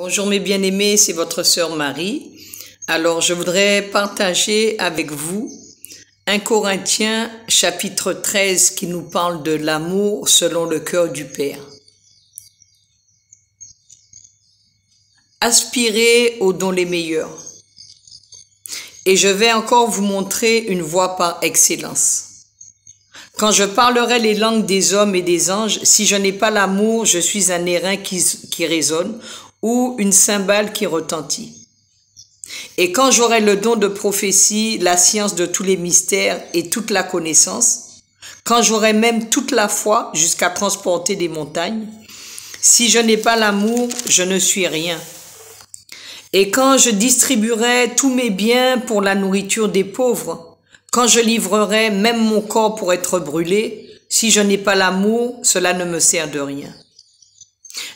Bonjour mes bien-aimés, c'est votre sœur Marie. Alors je voudrais partager avec vous 1 Corinthiens chapitre 13 qui nous parle de l'amour selon le cœur du Père. Aspirez aux dons les meilleurs. Et je vais encore vous montrer une voie par excellence. Quand je parlerai les langues des hommes et des anges, si je n'ai pas l'amour, je suis un airain qui résonne ou une cymbale qui retentit. Et quand j'aurai le don de prophétie, la science de tous les mystères et toute la connaissance, quand j'aurai même toute la foi jusqu'à transporter des montagnes, si je n'ai pas l'amour, je ne suis rien. Et quand je distribuerai tous mes biens pour la nourriture des pauvres, quand je livrerai même mon corps pour être brûlé, si je n'ai pas l'amour, cela ne me sert de rien.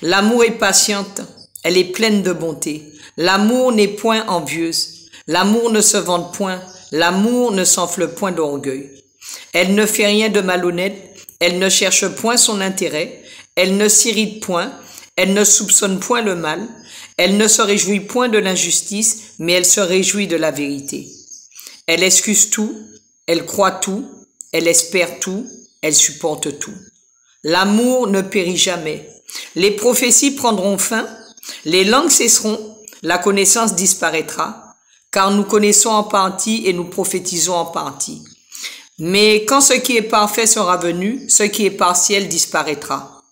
L'amour est patiente, elle est pleine de bonté. L'amour n'est point envieuse. L'amour ne se vante point. L'amour ne s'enfle point d'orgueil. Elle ne fait rien de malhonnête. Elle ne cherche point son intérêt. Elle ne s'irrite point. Elle ne soupçonne point le mal. Elle ne se réjouit point de l'injustice, mais elle se réjouit de la vérité. Elle excuse tout. Elle croit tout. Elle espère tout. Elle supporte tout. L'amour ne périt jamais. Les prophéties prendront fin. Les langues cesseront, la connaissance disparaîtra, car nous connaissons en partie et nous prophétisons en partie. Mais quand ce qui est parfait sera venu, ce qui est partiel disparaîtra.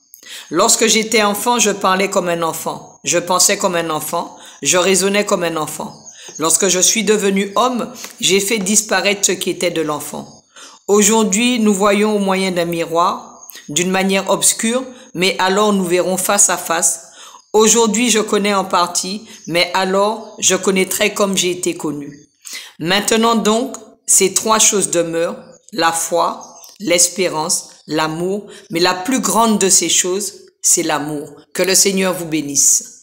Lorsque j'étais enfant, je parlais comme un enfant, je pensais comme un enfant, je raisonnais comme un enfant. Lorsque je suis devenu homme, j'ai fait disparaître ce qui était de l'enfant. Aujourd'hui, nous voyons au moyen d'un miroir, d'une manière obscure, mais alors nous verrons face à face. Aujourd'hui, je connais en partie, mais alors je connaîtrai comme j'ai été connu. Maintenant donc, ces 3 choses demeurent, la foi, l'espérance, l'amour, mais la plus grande de ces choses, c'est l'amour. Que le Seigneur vous bénisse.